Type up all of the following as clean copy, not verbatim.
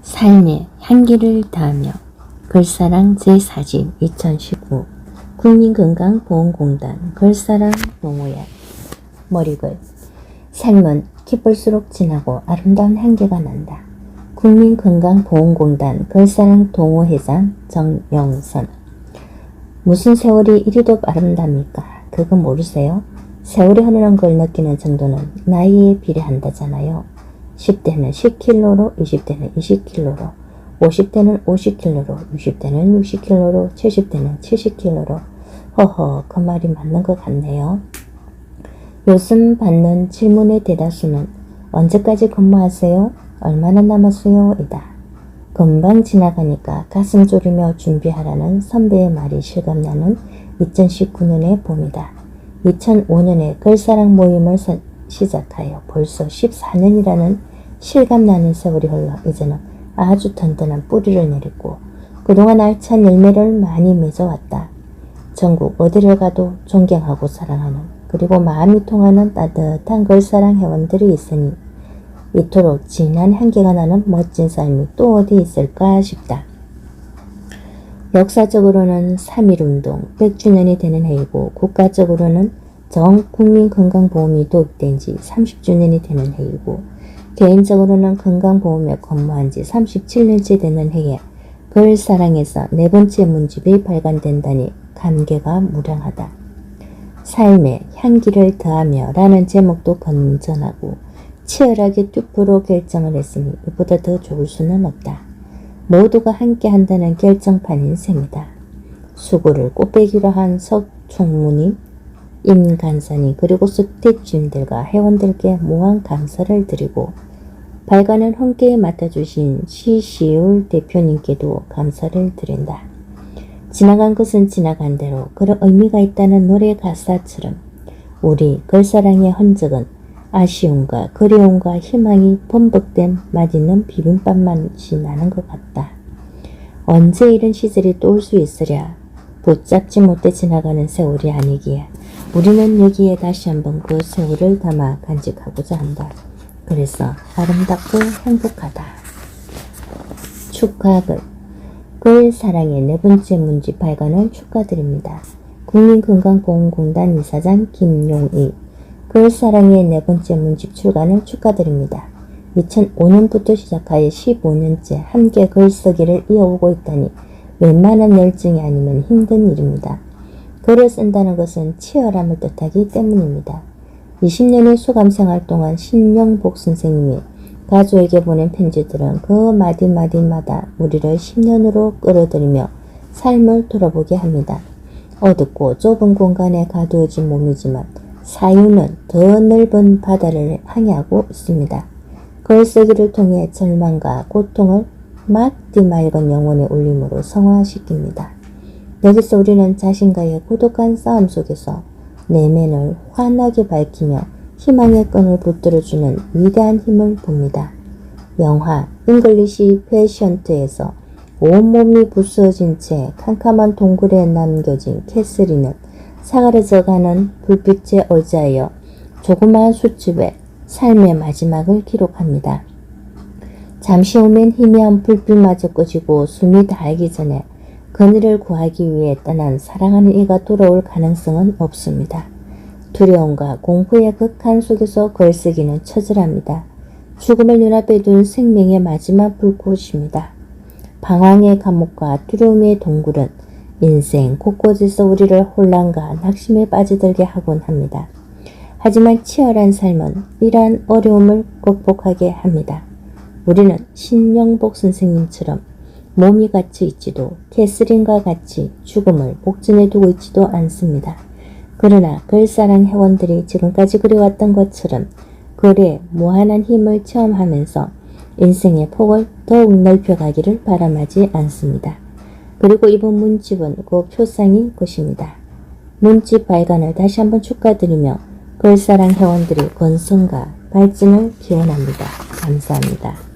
삶의 향기를 더하며 글사랑 제4집 2019 국민건강보험공단 글사랑 동호회 머리글 삶은 기쁠수록 진하고 아름다운 향기가 난다. 국민건강보험공단 글사랑 동호회장 정영선 무슨 세월이 이리도 아름답니까? 그거 모르세요? 세월이 흐르는 걸 느끼는 정도는 나이에 비례한다잖아요. 10대는 10kg로, 20대는 20kg로, 50대는 50kg로, 60대는 60kg로, 70대는 70kg로. 허허, 그 말이 맞는 것 같네요. 요즘 받는 질문의 대다수는 언제까지 근무하세요? 얼마나 남았어요? 이다. 금방 지나가니까 가슴 졸이며 준비하라는 선배의 말이 실감나는 2019년의 봄이다. 2005년에 글사랑 모임을 시작하여 벌써 14년이라는 실감나는 세월이 흘러 이제는 아주 든든한 뿌리를 내렸고 그동안 알찬 열매를 많이 맺어왔다. 전국 어디를 가도 존경하고 사랑하는 그리고 마음이 통하는 따뜻한 글사랑 회원들이 있으니 이토록 진한 향기가 나는 멋진 삶이 또 어디 있을까 싶다. 역사적으로는 3.1운동 100주년이 되는 해이고 국가적으로는 전 국민건강보험이 도입된 지 30주년이 되는 해이고 개인적으로는 건강보험에 근무한 지 37년째 되는 해에 글사랑에서 네 번째 문집이 발간된다니 감개가 무량하다. 삶의 향기를 더하며 라는 제목도 건전하고 치열하게 튜프로 결정을 했으니 이보다 더 좋을 수는 없다. 모두가 함께 한다는 결정판인 셈이다. 수고를 꽃배기로 한 석총무님, 임간사님 그리고 스태프진들과 회원들께 무한 감사를 드리고 발간을 함께 맡아주신 시시울 대표님께도 감사를 드린다. 지나간 것은 지나간 대로 그런 의미가 있다는 노래 가사처럼 우리 글사랑의 흔적은 아쉬움과 그리움과 희망이 번복된 맛있는 비빔밥 맛이 나는 것 같다. 언제 이런 시절이 또 올 수 있으랴. 붙잡지 못해 지나가는 세월이 아니기에 우리는 여기에 다시 한번 그 세월을 담아 간직하고자 한다. 그래서 아름답고 행복하다. 축하글 글사랑의 네 번째 문집 발간을 축하드립니다. 국민건강보험공단 이사장 김용희 글사랑의 네 번째 문집 출간을 축하드립니다. 2005년부터 시작하여 15년째 함께 글쓰기를 이어오고 있다니 웬만한 열정이 아니면 힘든 일입니다. 글을 쓴다는 것은 치열함을 뜻하기 때문입니다. 20년의 수감생활 동안 신영복 선생님이 가족에게 보낸 편지들은 그 마디마디마다 우리를 10년으로 끌어들이며 삶을 돌아보게 합니다. 어둡고 좁은 공간에 가두어진 몸이지만 사유는 더 넓은 바다를 항해하고 있습니다. 글쓰기를 통해 절망과 고통을 막디 맑은 영혼의 울림으로 성화시킵니다. 여기서 우리는 자신과의 고독한 싸움 속에서 내면을 환하게 밝히며 희망의 끈을 붙들어주는 위대한 힘을 봅니다. 영화 잉글리시 페이션트에서 온몸이 부서진 채 캄캄한 동굴에 남겨진 캐서린은 사그라져가는 불빛에 의지하여 조그마한 숫집에 삶의 마지막을 기록합니다. 잠시 후면 희미한 불빛마저 꺼지고 숨이 다하기 전에 그녀를 구하기 위해 떠난 사랑하는 이가 돌아올 가능성은 없습니다. 두려움과 공포의 극한 속에서 글쓰기는 처절합니다. 죽음을 눈앞에 둔 생명의 마지막 불꽃입니다. 방황의 감옥과 두려움의 동굴은 인생 곳곳에서 우리를 혼란과 낙심에 빠져들게 하곤 합니다. 하지만 치열한 삶은 이러한 어려움을 극복하게 합니다. 우리는 신영복 선생님처럼 몸이 갇혀 있지도 캐서린과 같이 죽음을 복전에 두고 있지도 않습니다. 그러나 글사랑 회원들이 지금까지 그려왔던 것처럼 글의 무한한 힘을 체험하면서 인생의 폭을 더욱 넓혀가기를 바람하지 않습니다. 그리고 이번 문집은 그 표상이 것입니다. 문집 발간을 다시 한번 축하드리며 글사랑 회원들의 건성과 발전을 기원합니다. 감사합니다.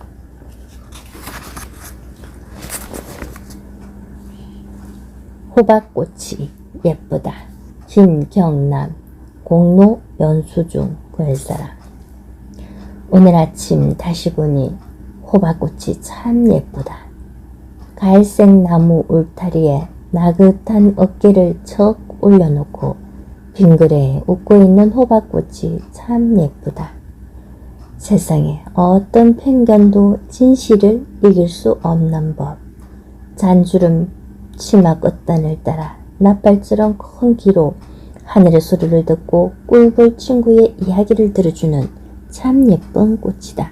호박꽃이 예쁘다. 김경남 공로 연수 중 글사랑 오늘 아침 다시 보니 호박꽃이 참 예쁘다. 갈색 나무 울타리에 나긋한 어깨를 척 올려놓고 빙그레 웃고 있는 호박꽃이 참 예쁘다. 세상에 어떤 편견도 진실을 이길 수 없는 법. 잔주름 치마 끝단을 따라 나팔처럼 큰 귀로 하늘의 소리를 듣고 꿀벌 친구의 이야기를 들어주는 참 예쁜 꽃이다.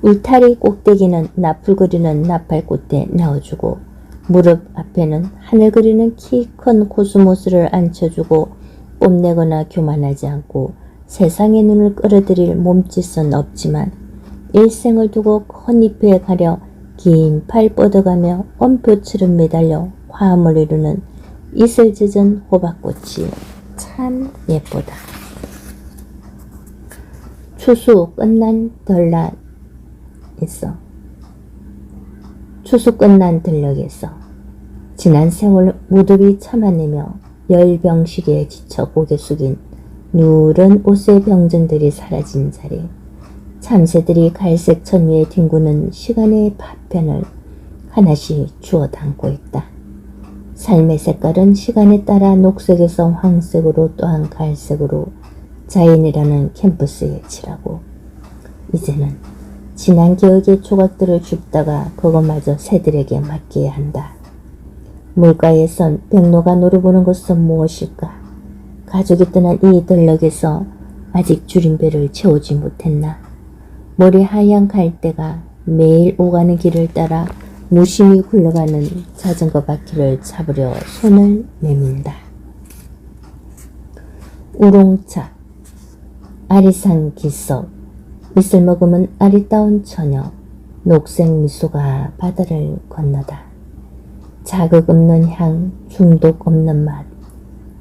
울타리 꼭대기는 나풀 그리는 나팔꽃에 넣어주고 무릎 앞에는 하늘 그리는 키 큰 코스모스를 앉혀주고 뽐내거나 교만하지 않고 세상의 눈을 끌어들일 몸짓은 없지만 일생을 두고 큰 잎에 가려 긴 팔 뻗어가며 엄표처럼 매달려 화음을 이루는 이슬 젖은 호박꽃이 참 예쁘다. 추수 끝난 들락에서 추수 끝난 들녘에서 지난 세월 무더위 참아내며 열병식에 지쳐 고개 숙인 누런 옷의 병전들이 사라진 자리 참새들이 갈색 천 위에 뒹구는 시간의 파편을 하나씩 주워 담고 있다. 삶의 색깔은 시간에 따라 녹색에서 황색으로 또한 갈색으로 자연이라는 캔버스에 칠하고 이제는 지난 기억의 조각들을 줍다가 그것마저 새들에게 맡겨야 한다. 물가에선 백로가 노려보는 것은 무엇일까? 가족이 떠난 이 들녘에서 아직 줄임배를 채우지 못했나? 머리 하얀 갈대가 매일 오가는 길을 따라 무심히 굴러가는 자전거 바퀴를 잡으려 손을 내민다. 우롱차, 아리산 기석, 이슬 머금은 아리따운 처녀, 녹색 미소가 바다를 건너다. 자극 없는 향, 중독 없는 맛,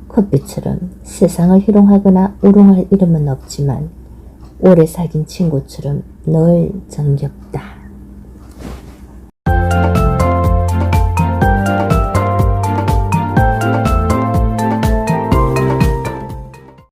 커피처럼 세상을 희롱하거나 우롱할 이름은 없지만 오래 사귄 친구처럼 늘 정겹다.